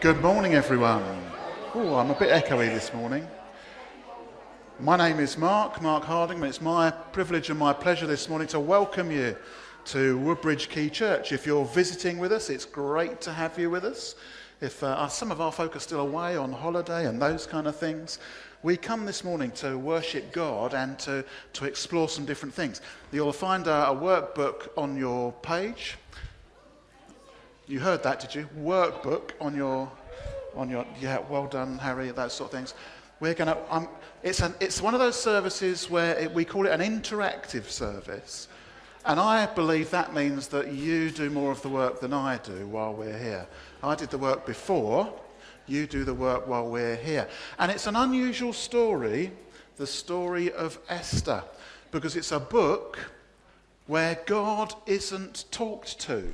Good morning, everyone. Oh, I'm a bit echoey this morning. My name is Mark Hardingham, and it's my privilege and my pleasure this morning to welcome you to Woodbridge Quay Church. If you're visiting with us, it's great to have you with us. If some of our folk are still away on holiday and those kind of things, we come this morning to worship God and to explore some different things. You'll find a workbook on your page. You heard that, did you? Workbook on your yeah. Well done, Harry. Those sort of things. We're gonna. It's one of those services where we call it an interactive service, and I believe that means that you do more of the work than I do while we're here. I did the work before. You do the work while we're here, and it's an unusual story, the story of Esther, because it's a book where God isn't talked to,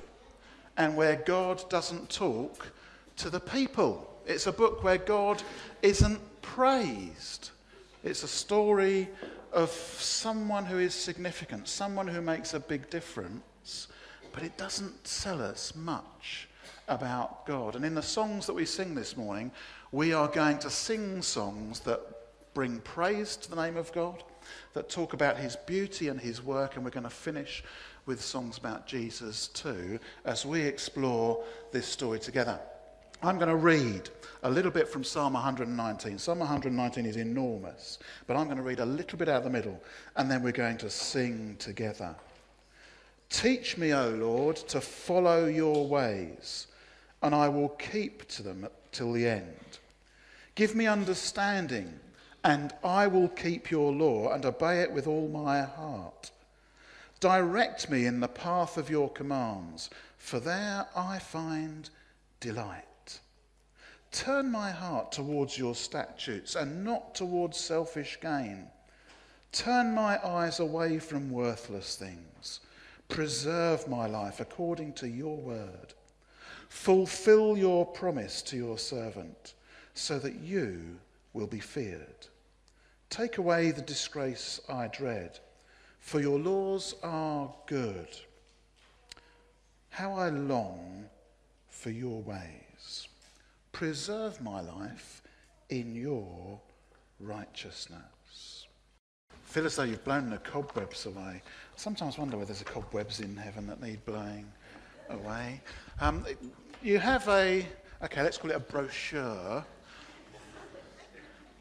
and where God doesn't talk to the people. It's a book where God isn't praised. It's a story of someone who is significant, someone who makes a big difference, but it doesn't tell us much about God. And in the songs that we sing this morning, we are going to sing songs that bring praise to the name of God, that talk about his beauty and his work, and we're going to finish with songs about Jesus too, as we explore this story together. I'm going to read a little bit from Psalm 119. Psalm 119 is enormous, but I'm going to read a little bit out of the middle, and then we're going to sing together. Teach me, O Lord, to follow your ways, and I will keep to them till the end. Give me understanding, and I will keep your law and obey it with all my heart. Direct me in the path of your commands, for there I find delight. Turn my heart towards your statutes and not towards selfish gain. Turn my eyes away from worthless things. Preserve my life according to your word. Fulfill your promise to your servant, so that you will be feared. Take away the disgrace I dread, for your laws are good. How I long for your ways. Preserve my life in your righteousness. Feel as though you've blown the cobwebs away. I sometimes wonder whether there's cobwebs in heaven that need blowing away. You have let's call it a brochure.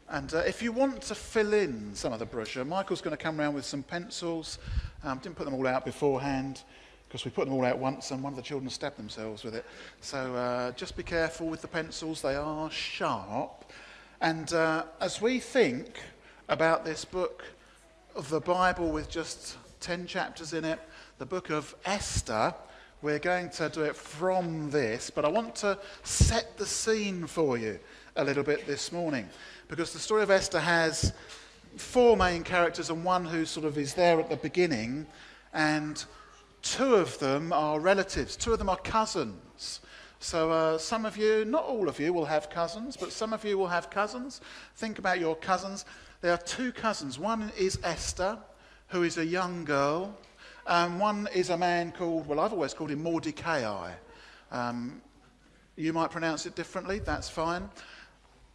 And if you want to fill in some of the brochure, Michael's going to come around with some pencils. Didn't put them all out beforehand, because we put them all out once and one of the children stabbed themselves with it. So just be careful with the pencils, they are sharp. And as we think about this book of the Bible with just 10 chapters in it, the book of Esther, we're going to do it from this, but I want to set the scene for you a little bit this morning, because the story of Esther has 4 main characters and one who sort of is there at the beginning, and 2 of them are relatives, 2 of them are cousins. So some of you, not all of you, will have cousins, but some of you will have cousins. Think about your cousins. There are 2 cousins. One is Esther, who is a young girl. One is a man called, well, I've always called him Mordecai. You might pronounce it differently, that's fine.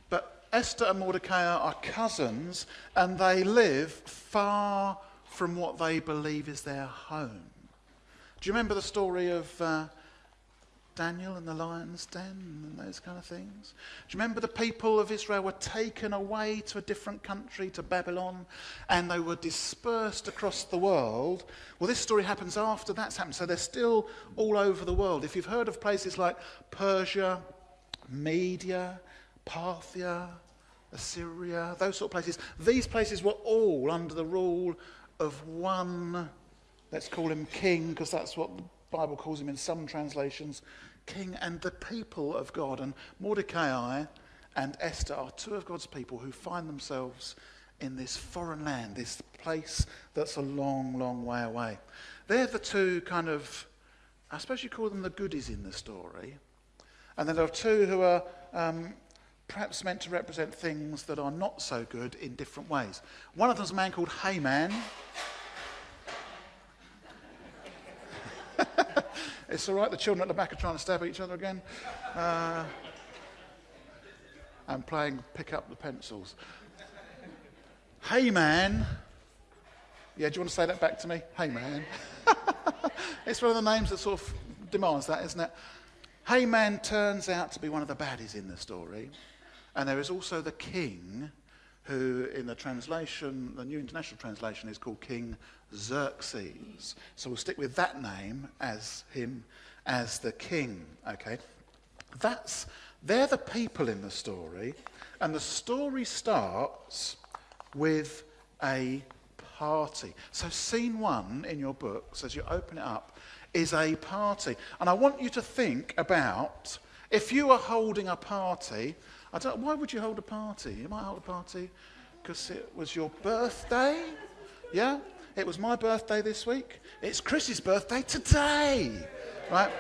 But Esther and Mordecai are cousins, and they live far from what they believe is their home. Do you remember the story of Daniel and the lion's den and those kind of things? Do you remember the people of Israel were taken away to a different country, to Babylon, and they were dispersed across the world? Well, this story happens after that's happened, so they're still all over the world. If you've heard of places like Persia, Media, Parthia, Assyria, those sort of places, these places were all under the rule of one, let's call him king, because that's what the Bible calls him in some translations, king, and the people of God. And Mordecai and Esther are 2 of God's people who find themselves in this foreign land, this place that's a long, long way away. They're the 2 kind of, I suppose you call them the goodies in the story. And then there are 2 who are perhaps meant to represent things that are not so good in different ways. One of them is a man called Haman. It's all right, the children at the back are trying to stab each other again. and playing pick up the pencils. Hey man. Yeah, do you want to say that back to me? Hey man. It's one of the names that sort of demands that, isn't it? Hey man turns out to be one of the baddies in the story. And there is also the king, who in the translation, the New International Translation, is called King Xerxes. So we'll stick with that name as him as the king, okay? They're the people in the story, and the story starts with a party. So scene 1 in your books, as you open it up, is a party. And I want you to think about, if you were holding a party, why would you hold a party? You might hold a party because it was your birthday, yeah? It was my birthday this week. It's Chris's birthday today, right?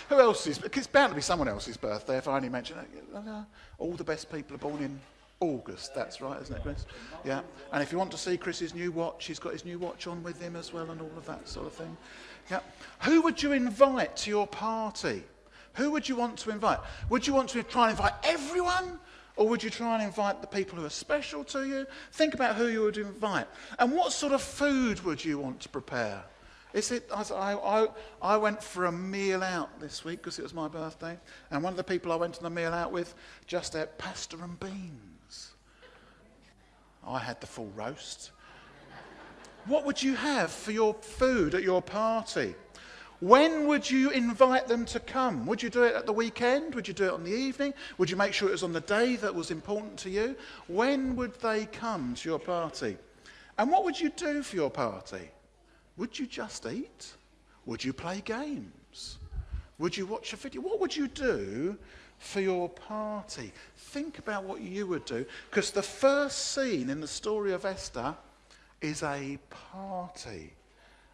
Who else is? It's bound to be someone else's birthday if I only mention it. All the best people are born in August. That's right, isn't it, Chris? Yeah. And if you want to see Chris's new watch, he's got his new watch on with him as well and all of that sort of thing. Yeah. Who would you invite to your party? Who would you want to invite? Would you want to try and invite everyone? Or would you try and invite the people who are special to you? Think about who you would invite. And what sort of food would you want to prepare? I went for a meal out this week because it was my birthday, and one of the people I went to the meal out with just ate pasta and beans. I had the full roast. What would you have for your food at your party? When would you invite them to come? Would you do it at the weekend? Would you do it on the evening? Would you make sure it was on the day that was important to you? When would they come to your party? And what would you do for your party? Would you just eat? Would you play games? Would you watch a video? What would you do for your party? Think about what you would do, because the first scene in the story of Esther is a party.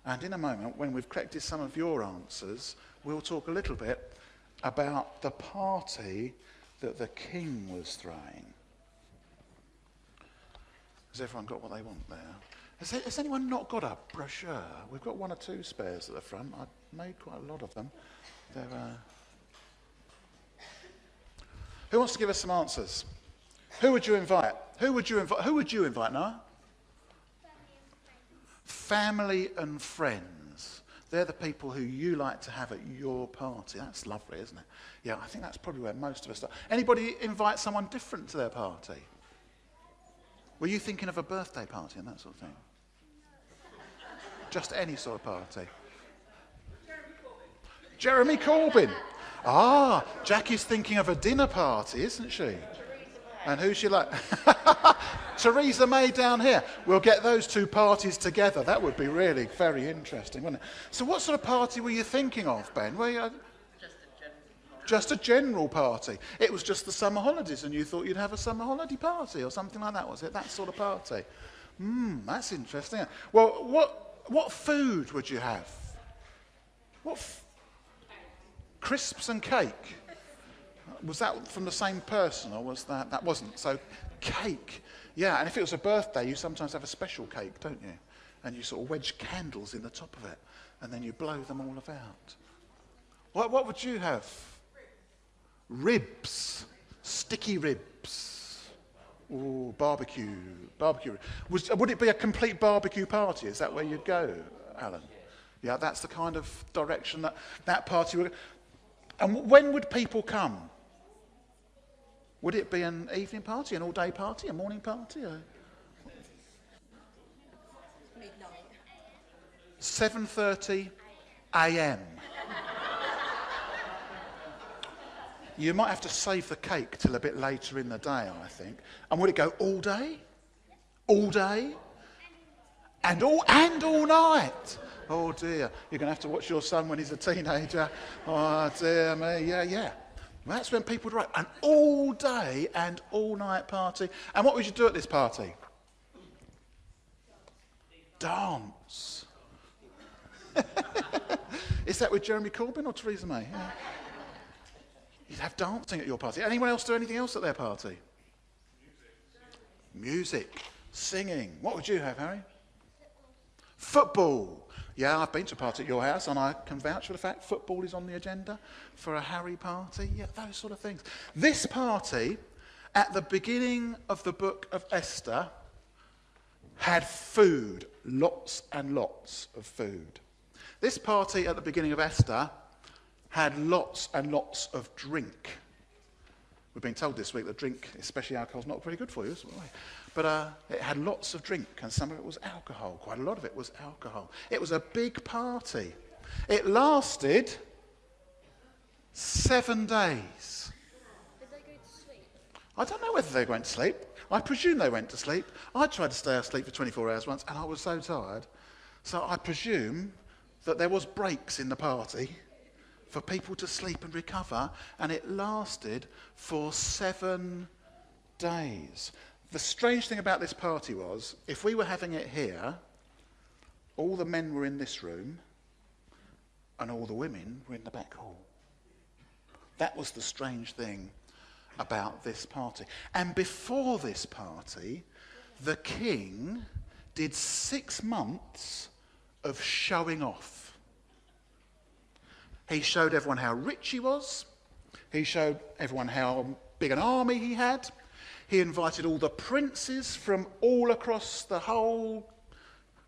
And in a moment, when we've collected some of your answers, we'll talk a little bit about the party that the king was throwing. Has everyone got what they want there? Has anyone not got a brochure? We've got 1 or 2 spares at the front. I made quite a lot of them. Who wants to give us some answers? Who would you invite? Who would you invite, Noah? Family and friends. They're the people who you like to have at your party. That's lovely, isn't it? Yeah, I think that's probably where most of us start. Anybody invite someone different to their party? Were you thinking of a birthday party and that sort of thing? Just any sort of party. Jeremy Corbyn. Ah, Jackie's thinking of a dinner party, isn't she? And who's she like? Theresa May down here. We'll get those 2 parties together. That would be really very interesting, wouldn't it? So what sort of party were you thinking of, Ben? Just a general party. It was just the summer holidays and you thought you'd have a summer holiday party or something like that, was it? That sort of party. That's interesting. Well, what food would you have? Crisps and cake. Was that from the same person, or was that? That wasn't. So, cake. Yeah, and if it was a birthday, you sometimes have a special cake, don't you? And you sort of wedge candles in the top of it, and then you blow them all about. What would you have? Ribs. Sticky ribs. Ooh, barbecue. Would it be a complete barbecue party? Is that where you'd go, Alan? Yeah, that's the kind of direction that party would. And when would people come? Would it be an evening party, an all-day party, a morning party? Midnight. 7:30 a.m. You might have to save the cake till a bit later in the day, I think. And would it go all day? All day? And all night? Oh dear, you're going to have to watch your son when he's a teenager. Oh dear me, yeah. Well, that's when people would write an all-day and all-night party. And what would you do at this party? Dance. Is that with Jeremy Corbyn or Theresa May? Yeah. You'd have dancing at your party. Anyone else do anything else at their party? Music. Singing. What would you have, Harry? Football. Yeah, I've been to a party at your house, and I can vouch for the fact football is on the agenda for a Harry party. Yeah, those sort of things. This party, at the beginning of the book of Esther, had food, lots and lots of food. This party at the beginning of Esther had lots and lots of drink. We've been told this week that drink, especially alcohol, is not very good for you, isn't it? But it had lots of drink, and some of it was alcohol. Quite a lot of it was alcohol. It was a big party. It lasted 7 days. Did they go to sleep? I don't know whether they went to sleep. I presume they went to sleep. I tried to stay asleep for 24 hours once, and I was so tired. So I presume that there was breaks in the party for people to sleep and recover, and it lasted for 7 days. The strange thing about this party was, if we were having it here, all the men were in this room, and all the women were in the back hall. That was the strange thing about this party. And before this party, the king did 6 months of showing off. He showed everyone how rich he was. He showed everyone how big an army he had. He invited all the princes from all across the whole,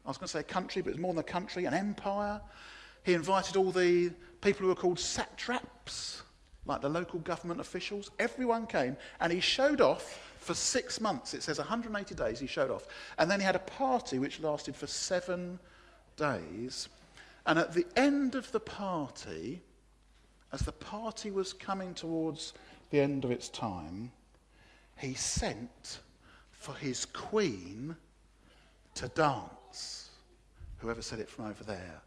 I was going to say country, but it's more than a country, an empire. He invited all the people who were called satraps, like the local government officials. Everyone came, and he showed off for 6 months. It says 180 days he showed off. And then he had a party which lasted for 7 days. And at the end of the party, as the party was coming towards the end of its time, he sent for his queen to dance. Whoever said it from over there.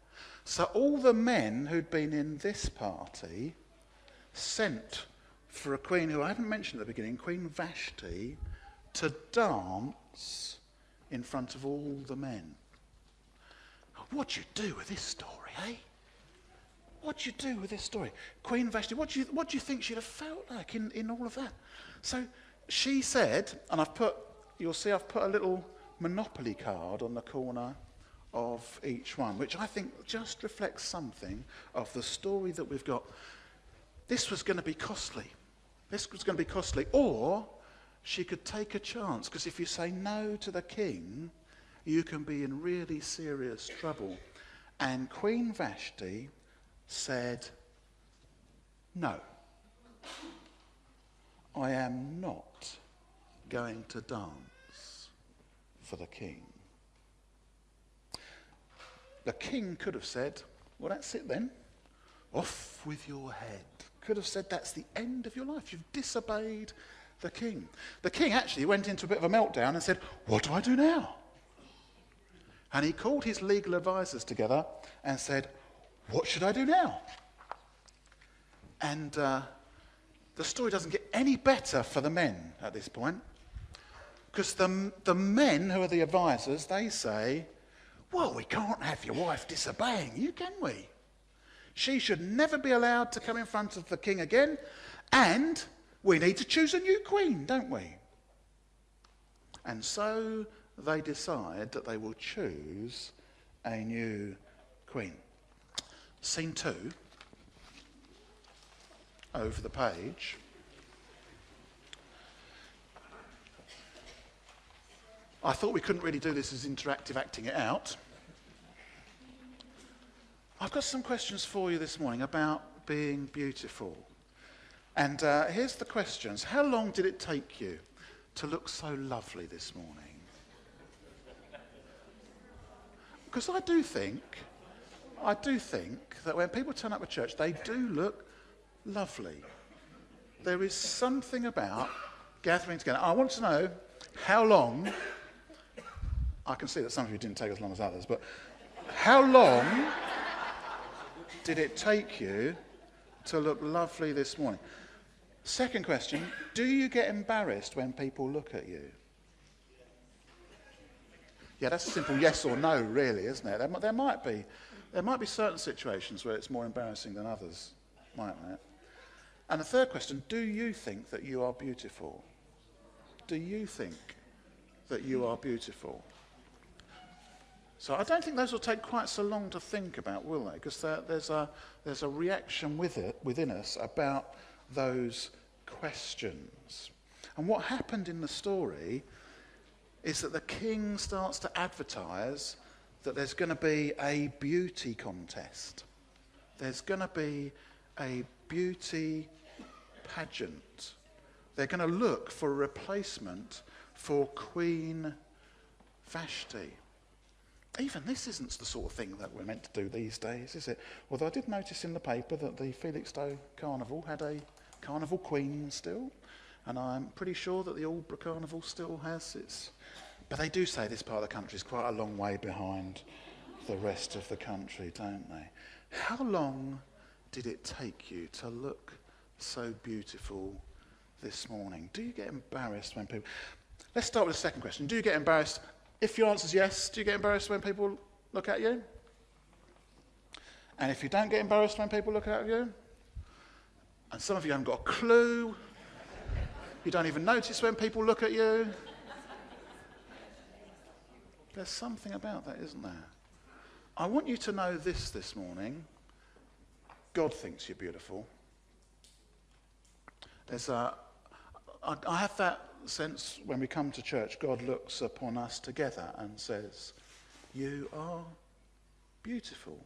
So all the men who'd been in this party sent for a queen who I haven't mentioned at the beginning, Queen Vashti, to dance in front of all the men. What do you do with this story, eh? What do you do with this story? Queen Vashti, what do you think she'd have felt like in all of that? So she said, and you'll see I've put a little Monopoly card on the corner of each one, which I think just reflects something of the story that we've got. This was going to be costly. This was going to be costly. Or she could take a chance, because if you say no to the king, you can be in really serious trouble. And Queen Vashti said, no, I am not going to dance for the king. The king could have said, well, that's it then. Off with your head. Could have said, that's the end of your life. You've disobeyed the king. The king actually went into a bit of a meltdown and said, what do I do now? And he called his legal advisors together and said, what should I do now? And the story doesn't get any better for the men at this point. Because the men who are the advisors, they say, well, we can't have your wife disobeying you, can we? She should never be allowed to come in front of the king again. And we need to choose a new queen, don't we? And so they decide that they will choose a new queen. Scene 2, over the page. I thought we couldn't really do this as interactive acting it out. I've got some questions for you this morning about being beautiful. And here's the questions. How long did it take you to look so lovely this morning? Because I do think that when people turn up at church, they do look lovely. There is something about gathering together. I want to know how long, I can see that some of you didn't take as long as others, but how long did it take you to look lovely this morning? Second question, do you get embarrassed when people look at you? Yeah, that's a simple yes or no, really, isn't it? There might be certain situations where it's more embarrassing than others, mightn't it? And the third question, do you think that you are beautiful? Do you think that you are beautiful? So I don't think those will take quite so long to think about, will they? Because there's a reaction within us about those questions. And what happened in the story is that the king starts to advertise that there's going to be a beauty contest. There's going to be a beauty pageant. They're going to look for a replacement for Queen Vashti. Even this isn't the sort of thing that we're meant to do these days, is it? Although I did notice in the paper that the Felixstowe Carnival had a carnival queen still, and I'm pretty sure that the Aldborough Carnival still has its... But they do say this part of the country is quite a long way behind the rest of the country, don't they? How long did it take you to look so beautiful this morning? Do you get embarrassed when people... Let's start with the second question. Do you get embarrassed? If your answer is yes, do you get embarrassed when people look at you? And if you don't get embarrassed when people look at you? And some of you haven't got a clue. You don't even notice when people look at you. There's something about that, isn't there? I want you to know this morning. God thinks you're beautiful. I have that sense when we come to church, God looks upon us together and says, you are beautiful.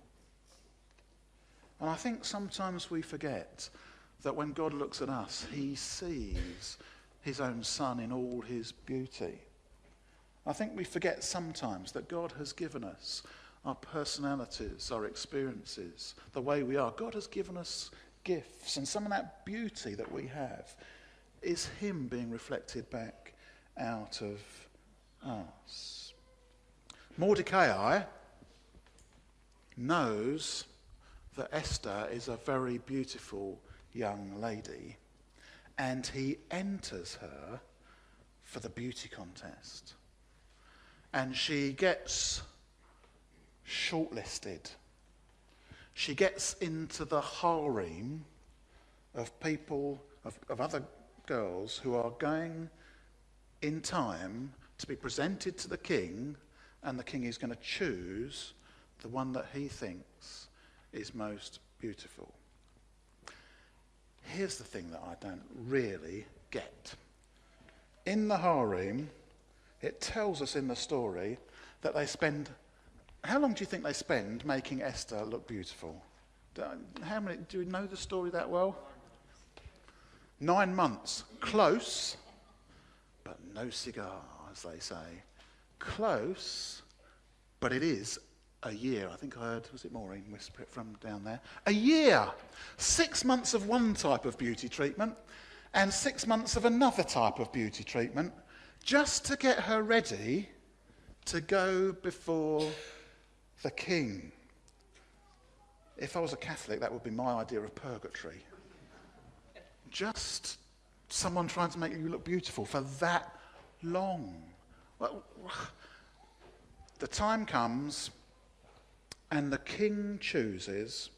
And I think sometimes we forget that when God looks at us, he sees his own son in all his beauty. I think we forget sometimes that God has given us our personalities, our experiences, the way we are. God has given us gifts, and some of that beauty that we have is him being reflected back out of us. Mordecai knows that Esther is a very beautiful young lady, and he enters her for the beauty contest. And she gets shortlisted. She gets into the harem of people, of other girls who are going in time to be presented to the king, and the king is going to choose the one that he thinks is most beautiful. Here's the thing that I don't really get. In the harem, it tells us in the story that they spend... How long do you think they spend making Esther look beautiful? Do you know the story that well? 9 months. Close, but no cigar, as they say. Close, but it is a year. I think I heard, was it Maureen whisper it from down there? A year! 6 months of one type of beauty treatment and 6 months of another type of beauty treatment, just to get her ready to go before the king. If I was a Catholic, that would be my idea of purgatory. Just someone trying to make you look beautiful for that long. Well, the time comes, and the king chooses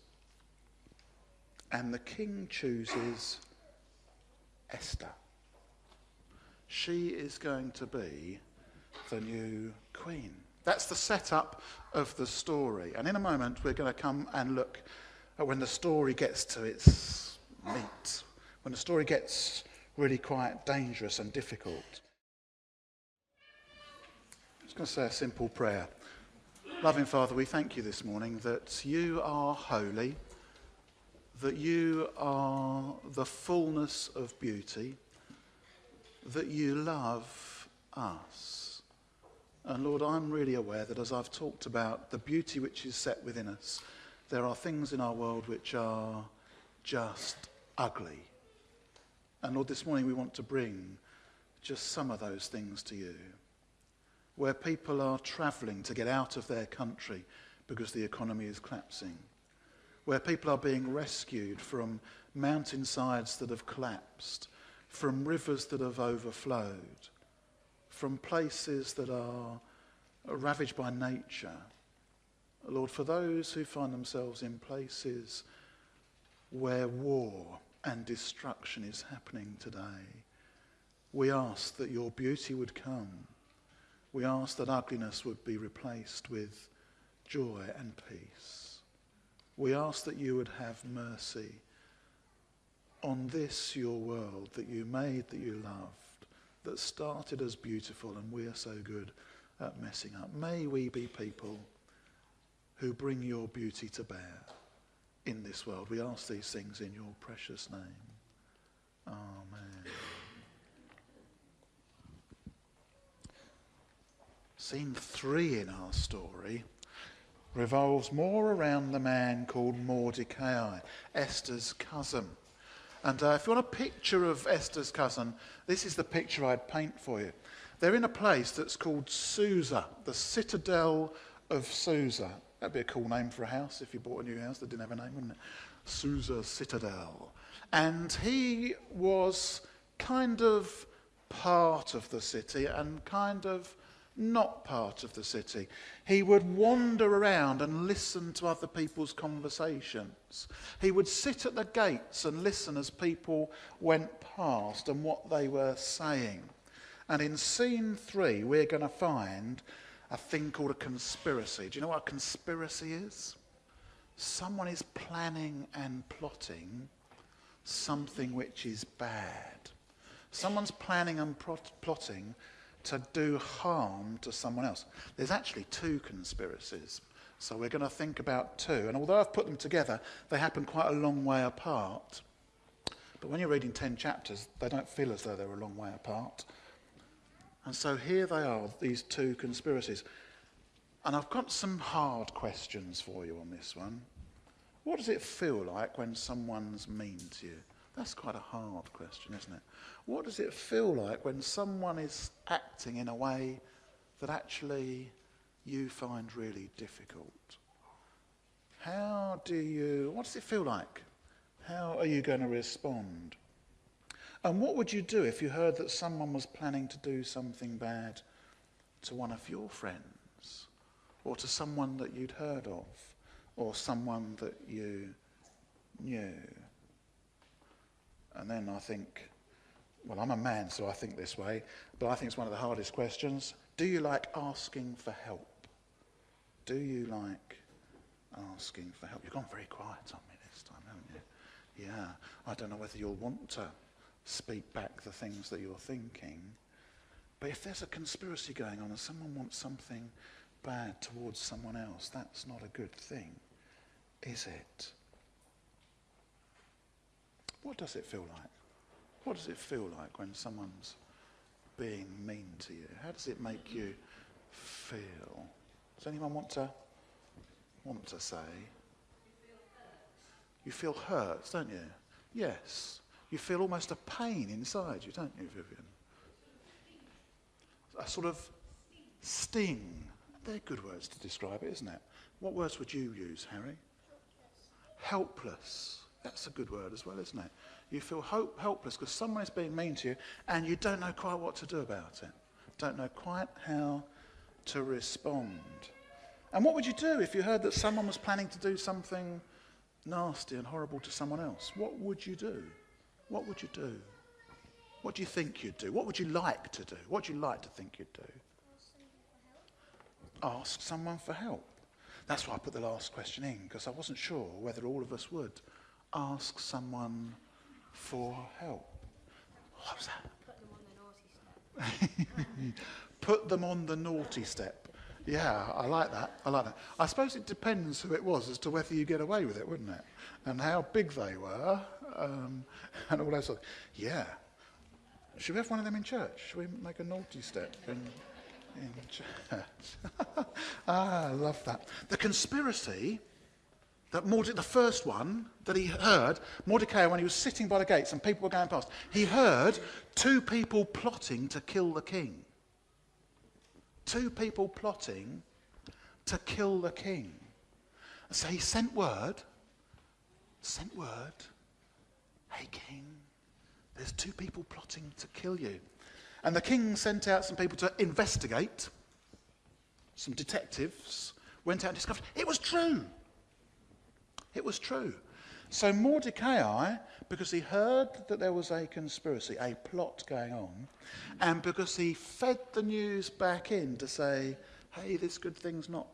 Esther. She is going to be the new queen. That's the setup of the story. And in a moment, we're going to come and look at when the story gets to its meat, when the story gets really quite dangerous and difficult. I'm just going to say a simple prayer. Loving Father, we thank you this morning that you are holy, that you are the fullness of beauty, that you love us. And Lord, I'm really aware that as I've talked about the beauty which is set within us, there are things in our world which are just ugly. And Lord, this morning we want to bring just some of those things to you. Where people are travelling to get out of their country because the economy is collapsing. Where people are being rescued from mountainsides that have collapsed, from rivers that have overflowed, from places that are ravaged by nature. Lord, for those who find themselves in places where war and destruction is happening today, we ask that your beauty would come, We ask that ugliness would be replaced with joy and peace. We ask that you would have mercy on this, your world, that you made, that you loved, that started as beautiful and we are so good at messing up. May we be people who bring your beauty to bear in this world. We ask these things in your precious name. Amen. Scene 3 in our story revolves more around the man called Mordecai, Esther's cousin. And if you want a picture of Esther's cousin, this is the picture I'd paint for you. They're in a place that's called Susa, the citadel of Susa. That'd be a cool name for a house if you bought a new house that didn't have a name, wouldn't it? Susa Citadel. And he was kind of part of the city and kind of not part of the city. He would wander around and listen to other people's conversations. He would sit at the gates and listen as people went past and what they were saying. And in scene 3, we're going to find a thing called a conspiracy. Do you know what a conspiracy is? Someone is planning and plotting something which is bad. Someone's planning and plotting to do harm to someone else. There's actually 2 conspiracies. So we're going to think about 2. And although I've put them together, they happen quite a long way apart. But when you're reading 10 chapters, they don't feel as though they're a long way apart. And so here they are, these 2 conspiracies. And I've got some hard questions for you on this one. What does it feel like when someone's mean to you? That's quite a hard question, isn't it? What does it feel like when someone is acting in a way that actually you find really difficult? What does it feel like? How are you going to respond? And what would you do if you heard that someone was planning to do something bad to one of your friends, or to someone that you'd heard of, or someone that you knew? And then I think, well, I'm a man, so I think this way, but I think it's one of the hardest questions. Do you like asking for help? Do you like asking for help? You've gone very quiet on me this time, haven't you? Yeah. I don't know whether you'll want to speak back the things that you're thinking. But if there's a conspiracy going on and someone wants something bad towards someone else, that's not a good thing, is it? What does it feel like? What does it feel like when someone's being mean to you? How does it make you feel? Does anyone want to say? You feel hurt, don't you? Yes. You feel almost a pain inside you, don't you, Vivian? A sort of sting. They're good words to describe it, isn't it? What words would you use, Harry? Helpless. That's a good word as well, isn't it? You feel helpless because someone is being mean to you and you don't know quite what to do about it. Don't know quite how to respond. And what would you do if you heard that someone was planning to do something nasty and horrible to someone else? What would you do? What would you do? What do you think you'd do? What would you like to do? What do you like to think you'd do? Ask someone for help. That's why I put the last question in, because I wasn't sure whether all of us would ask someone for help. What was that? Put them on the naughty step. Yeah, I like that. I suppose it depends who it was as to whether you get away with it, wouldn't it? And how big they were, and all that sort of. Yeah. Should we have one of them in church? Should we make a naughty step in church? I love that. The conspiracy that the first one that he heard, Mordecai, when he was sitting by the gates and people were going past, he heard 2 people plotting to kill the king. 2 people plotting to kill the king. So he sent word, hey king, there's 2 people plotting to kill you. And the king sent out some people to investigate. Some detectives went out and discovered it was true. It was true. So Mordecai, because he heard that there was a conspiracy, a plot going on, and because he fed the news back in to say, hey, this thing's not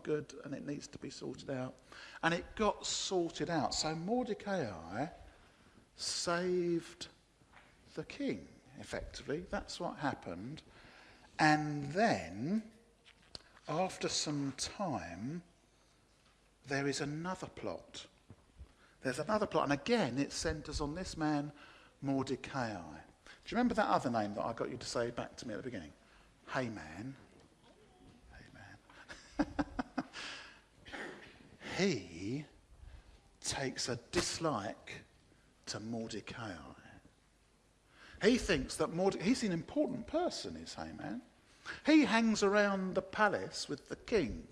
good and it needs to be sorted out. And it got sorted out. So Mordecai saved the king, effectively. That's what happened. And then, after some time, there is another plot. There's another plot, and again it centres on this man, Mordecai. Do you remember that other name that I got you to say back to me at the beginning? Haman. He takes a dislike to Mordecai. He thinks that he's an important person, is Haman. He hangs around the palace with the king.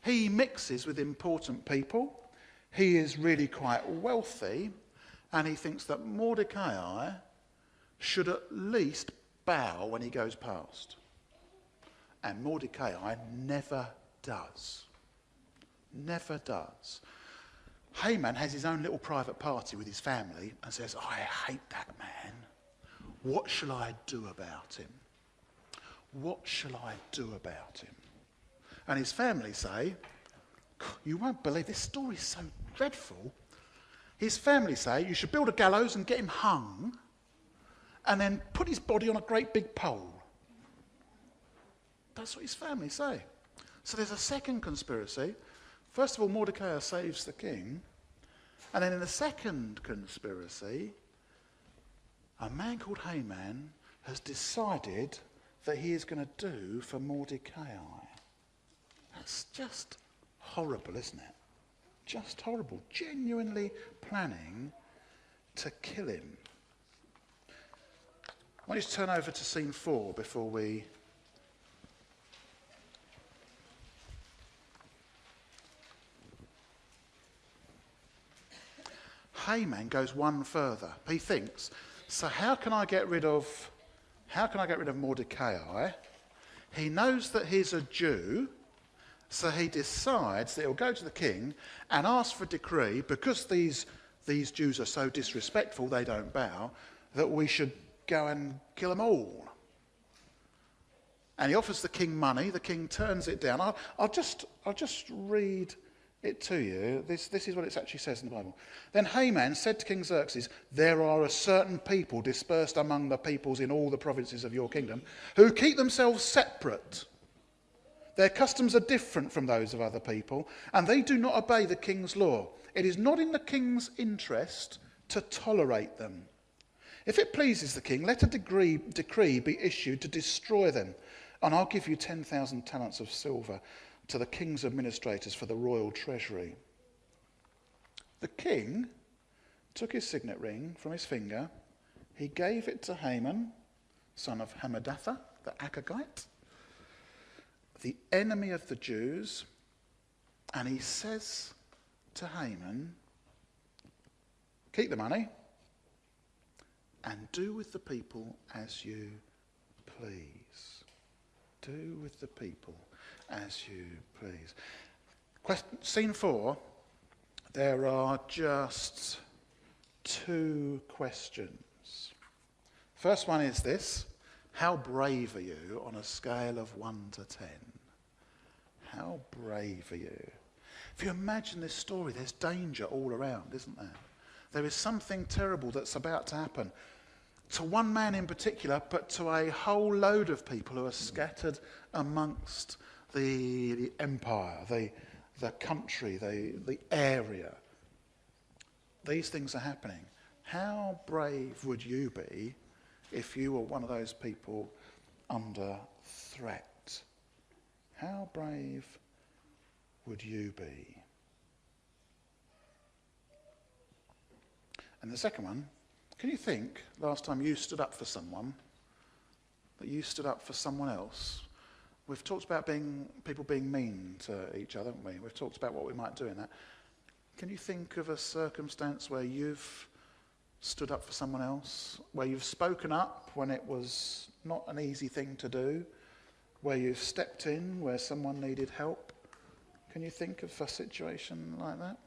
He mixes with important people. He is really quite wealthy, and he thinks that Mordecai should at least bow when he goes past. And Mordecai never does. Never does. Haman has his own little private party with his family and says, I hate that man. What shall I do about him? What shall I do about him? And his family say, you won't believe, this story's so dreadful. His family say, you should build a gallows and get him hung and then put his body on a great big pole. That's what his family say. So there's a second conspiracy. First of all, Mordecai saves the king. And then in the second conspiracy, a man called Haman has decided that he is going to do for Mordecai. That's just horrible, isn't it? Just horrible. Genuinely planning to kill him. I want you to turn over to scene 4 before we... Haman goes one further. He thinks, so how can I get rid of Mordecai? He knows that he's a Jew, so he decides that he'll go to the king and ask for a decree, because these Jews are so disrespectful, they don't bow, that we should go and kill them all. And he offers the king money. The king turns it down. I'll just read it to you. This is what it actually says in the Bible. Then Haman said to King Xerxes, there are a certain people dispersed among the peoples in all the provinces of your kingdom who keep themselves separate. Their customs are different from those of other people, and they do not obey the king's law. It is not in the king's interest to tolerate them. If it pleases the king, let a decree be issued to destroy them, and I'll give you 10,000 talents of silver to the king's administrators for the royal treasury. The king took his signet ring from his finger. He gave it to Haman, son of Hammedatha, the Agagite, the enemy of the Jews, and he says to Haman, keep the money and do with the people as you please. Do with the people as you please. Scene 4, there are just 2 questions. First one is this: how brave are you on a scale of 1 to 10? How brave are you? If you imagine this story, there's danger all around, isn't there? There is something terrible that's about to happen. To one man in particular, but to a whole load of people who are scattered amongst the empire, the country, the area. These things are happening. How brave would you be if you were one of those people under threat? How brave would you be? And the second one, can you think last time you stood up for someone, that you stood up for someone else? We've talked about people being mean to each other, haven't we? We've talked about what we might do in that. Can you think of a circumstance where you've stood up for someone else, where you've spoken up when it was not an easy thing to do, where you've stepped in where someone needed help? Can you think of a situation like that?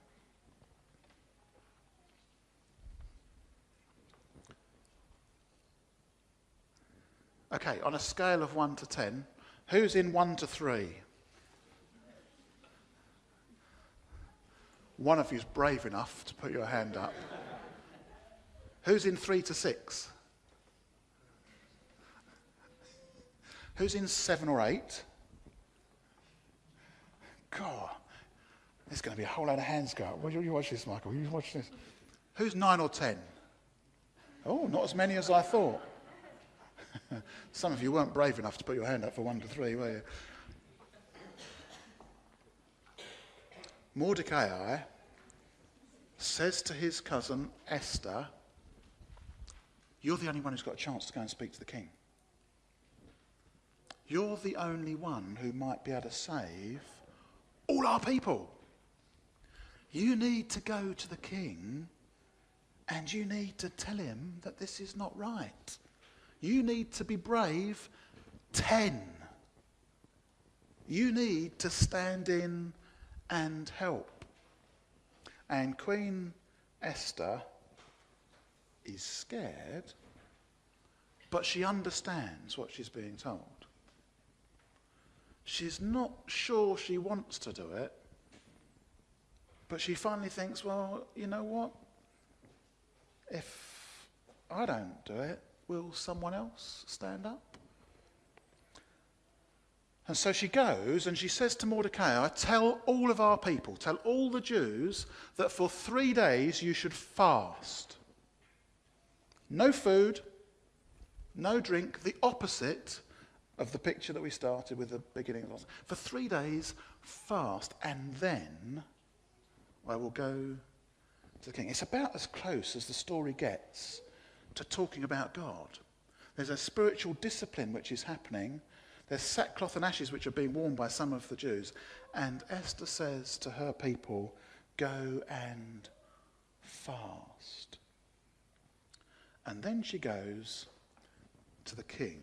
Okay, on a scale of 1 to 10, who's in 1 to 3? One of you's brave enough to put your hand up. Who's in 3 to 6? Who's in 7 or 8? God, there's going to be a whole load of hands go up. Well, you watch this, Michael. You watch this. Who's 9 or 10? Oh, not as many as I thought. Some of you weren't brave enough to put your hand up for 1 to 3, were you? Mordecai says to his cousin Esther, you're the only one who's got a chance to go and speak to the king. You're the only one who might be able to save all our people. You need to go to the king and you need to tell him that this is not right. You need to be brave 10. You need to stand in and help. And Queen Esther is scared, but she understands what she's being told. She's not sure she wants to do it, but she finally thinks, well, you know what? If I don't do it, will someone else stand up? And so she goes and she says to Mordecai, tell all of our people, tell all the Jews that for 3 days you should fast. No food, no drink, the opposite of the picture that we started with the beginning of the lesson. For 3 days, fast, and then I will go to the king. It's about as close as the story gets to talking about God. There's a spiritual discipline which is happening. There's sackcloth and ashes which are being worn by some of the Jews. And Esther says to her people, go and fast. And then she goes to the king.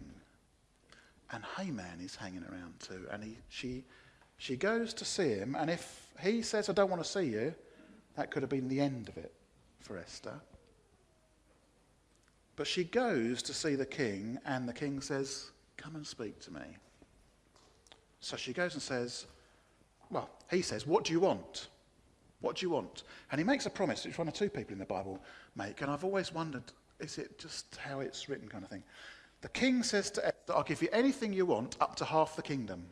And Haman is hanging around too. And she goes to see him. And if he says, I don't want to see you, that could have been the end of it for Esther. But she goes to see the king, and the king says, come and speak to me. So she goes and says, well, he says, what do you want? What do you want? And he makes a promise, which one or two people in the Bible make, and I've always wondered, is it just how it's written kind of thing? The king says to Esther, I'll give you anything you want up to half the kingdom.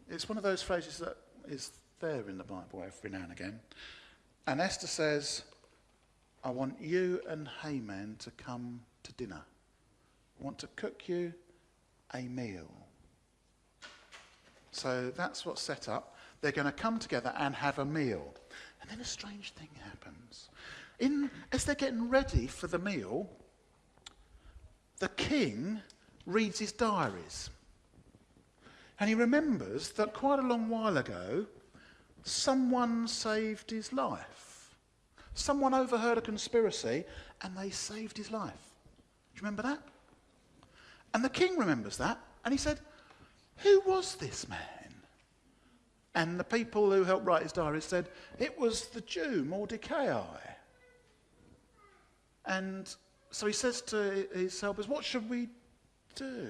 It's one of those phrases that is there in the Bible every now and again. And Esther says, I want you and Haman to come to dinner. I want to cook you a meal. So that's what's set up. They're going to come together and have a meal. And then a strange thing happens. As they're getting ready for the meal, the king reads his diaries. And he remembers that quite a long while ago, someone saved his life. Someone overheard a conspiracy and they saved his life. Do you remember that? And the king remembers that. And he said, who was this man? And the people who helped write his diary said, it was the Jew, Mordecai. And so he says to his helpers, what should we do?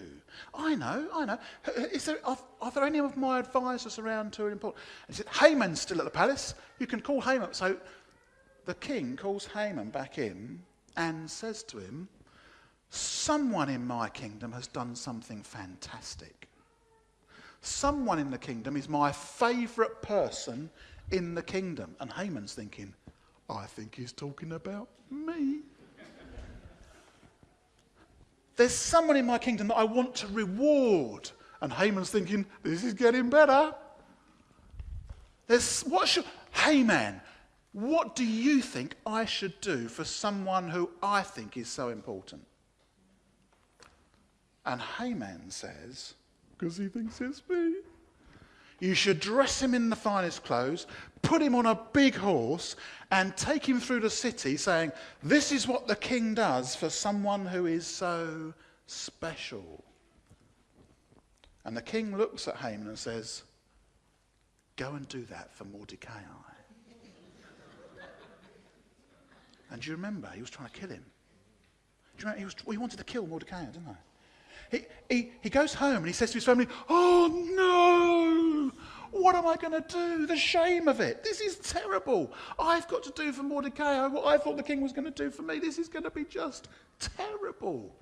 I know. Are there any of my advisors around who are important? And he said, Haman's still at the palace. You can call Haman. So the king calls Haman back in and says to him, someone in my kingdom has done something fantastic. Someone in the kingdom is my favourite person in the kingdom. And Haman's thinking, I think he's talking about me. There's someone in my kingdom that I want to reward. And Haman's thinking, this is getting better. Haman, what do you think I should do for someone who I think is so important? And Haman says, because he thinks it's me, you should dress him in the finest clothes, put him on a big horse, and take him through the city saying, this is what the king does for someone who is so special. And the king looks at Haman and says, go and do that for Mordecai. And do you remember, he was trying to kill him. Do you remember, he wanted to kill Mordecai, didn't he? He goes home and he says to his family, "Oh no! What am I going to do? The shame of it. This is terrible. I've got to do for Mordecai what I thought the king was going to do for me. This is going to be just terrible."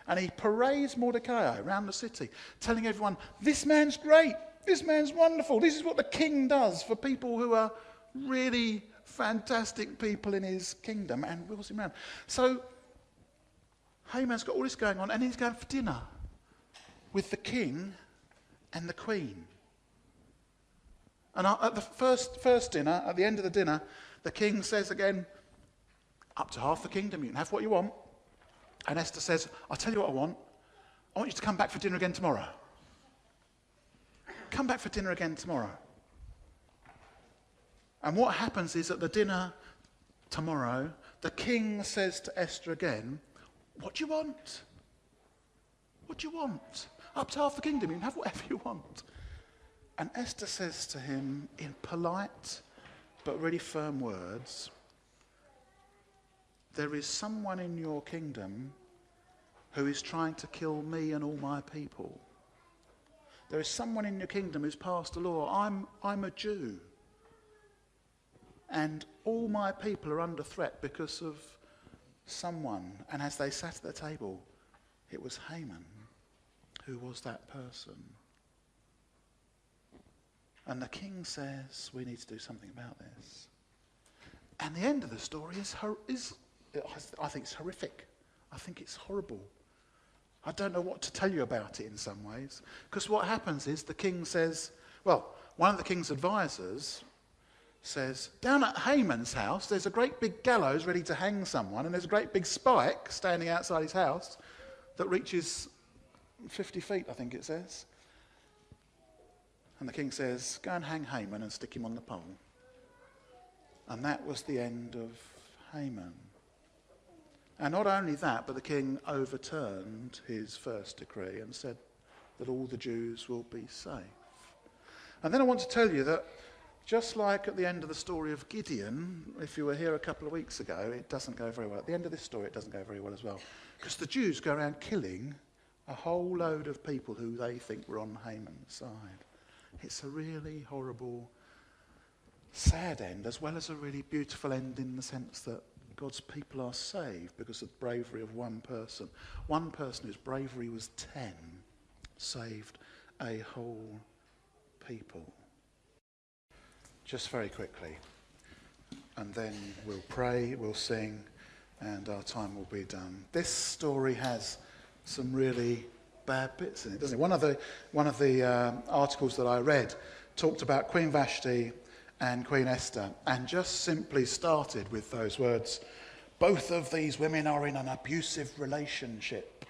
And he parades Mordecai around the city, telling everyone, "This man's great. This man's wonderful. This is what the king does for people who are really fantastic people in his kingdom," and wheels him around. So Haman's got all this going on, and he's going for dinner with the king and the queen. And at the first dinner, at the end of the dinner, the king says again, "Up to half the kingdom, you can have what you want." And Esther says, "I'll tell you what I want. I want you to come back for dinner again tomorrow. Come back for dinner again tomorrow." And what happens is at the dinner tomorrow, the king says to Esther again, "What do you want? What do you want? Up to half the kingdom, you can have whatever you want." And Esther says to him in polite but really firm words, "There is someone in your kingdom who is trying to kill me and all my people. There is someone in your kingdom who's passed a law. I'm a Jew. And all my people are under threat because of someone." And as they sat at the table, it was Haman who was that person. And the king says, "We need to do something about this." And the end of the story is I think it's horrific. I think it's horrible. I don't know what to tell you about it in some ways. Because what happens is the king says, one of the king's advisors says, "Down at Haman's house, there's a great big gallows ready to hang someone, and there's a great big spike standing outside his house that reaches 50 feet, I think it says." And the king says, "Go and hang Haman and stick him on the pole." And that was the end of Haman. And not only that, but the king overturned his first decree and said that all the Jews will be safe. And then I want to tell you that just like at the end of the story of Gideon, if you were here a couple of weeks ago, it doesn't go very well. At the end of this story, it doesn't go very well as well. Because the Jews go around killing a whole load of people who they think were on Haman's side. It's a really horrible, sad end, as well as a really beautiful end in the sense that God's people are saved because of the bravery of one person. One person whose bravery was 10 saved a whole people. Just very quickly, and then we'll pray, we'll sing, and our time will be done. This story has some really bad bits in it, doesn't it? One of the articles that I read talked about Queen Vashti and Queen Esther, and just simply started with those words, "Both of these women are in an abusive relationship."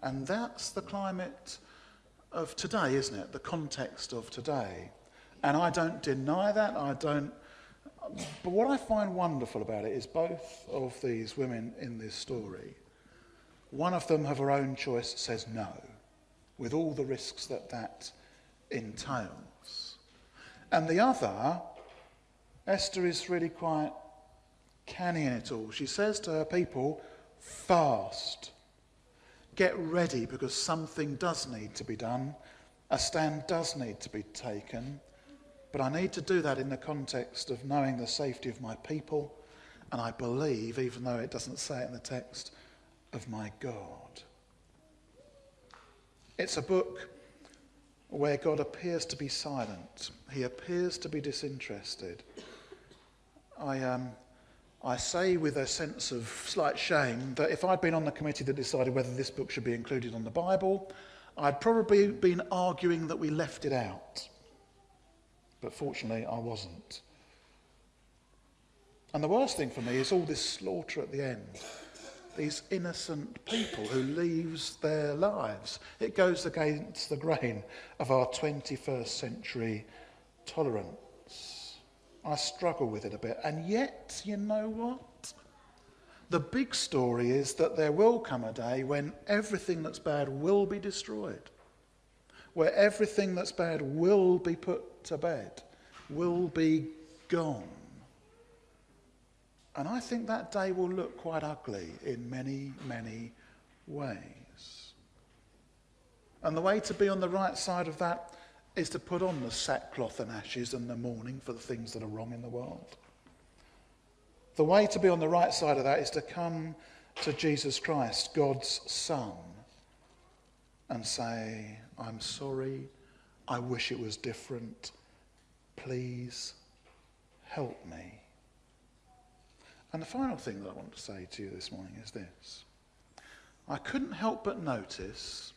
And that's the climate of today, isn't it? The context of today. And I don't deny that, but what I find wonderful about it is both of these women in this story, one of them of her own choice says no, with all the risks that entails. And the other, Esther, is really quite canny in it all. She says to her people, "Fast. Get ready because something does need to be done. A stand does need to be taken. But I need to do that in the context of knowing the safety of my people. And I believe, even though it doesn't say it in the text, of my God." It's a book where God appears to be silent. He appears to be disinterested. I say with a sense of slight shame that if I'd been on the committee that decided whether this book should be included on the Bible, I'd probably been arguing that we left it out. But fortunately, I wasn't. And the worst thing for me is all this slaughter at the end. These innocent people who leaves their lives. It goes against the grain of our 21st century tolerance. I struggle with it a bit. And yet, you know what? The big story is that there will come a day when everything that's bad will be destroyed. Where everything that's bad will be put to bed, will be gone. And I think that day will look quite ugly in many, many ways. And the way to be on the right side of that is to put on the sackcloth and ashes and the mourning for the things that are wrong in the world. The way to be on the right side of that is to come to Jesus Christ, God's Son, and say, I'm sorry, I wish it was different, please help me. And the final thing that I want to say to you this morning is this. I couldn't help but notice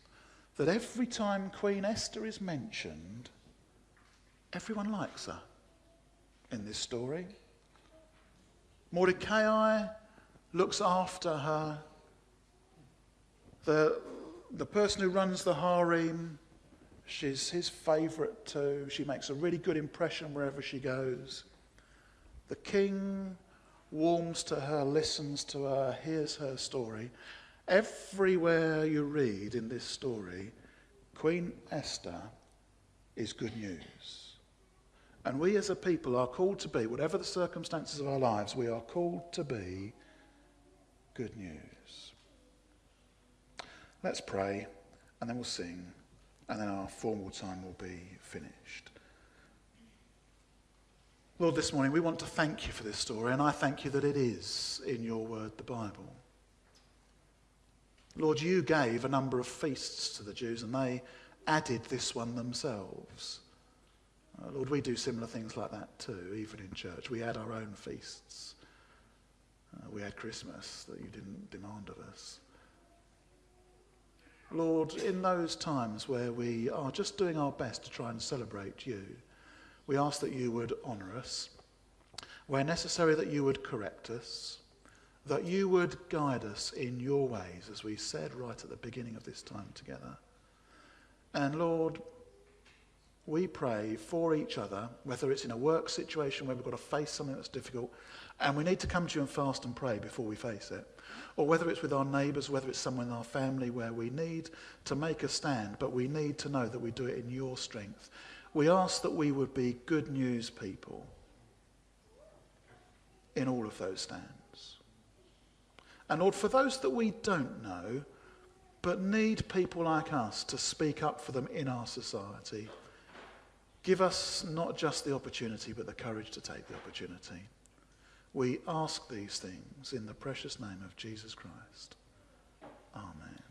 that every time Queen Esther is mentioned, everyone likes her in this story. Mordecai looks after her. The person who runs the harem, she's his favourite too. She makes a really good impression wherever she goes. The king warms to her, listens to her, hears her story. Everywhere you read in this story, Queen Esther is good news. And we as a people are called to be, whatever the circumstances of our lives, we are called to be good news. Let's pray, and then we'll sing, and then our formal time will be finished. Lord, this morning we want to thank you for this story, and I thank you that it is in your word, the Bible. Lord, you gave a number of feasts to the Jews, and they added this one themselves. Lord, we do similar things like that too, even in church. We add our own feasts. We had Christmas that you didn't demand of us. Lord, in those times where we are just doing our best to try and celebrate you, we ask that you would honour us, where necessary that you would correct us, that you would guide us in your ways, as we said right at the beginning of this time together. And Lord, we pray for each other, whether it's in a work situation where we've got to face something that's difficult, and we need to come to you and fast and pray before we face it, or whether it's with our neighbours, whether it's someone in our family where we need to make a stand, but we need to know that we do it in your strength. We ask that we would be good news people in all of those stands. And Lord, for those that we don't know, but need people like us to speak up for them in our society, give us not just the opportunity, but the courage to take the opportunity. We ask these things in the precious name of Jesus Christ. Amen.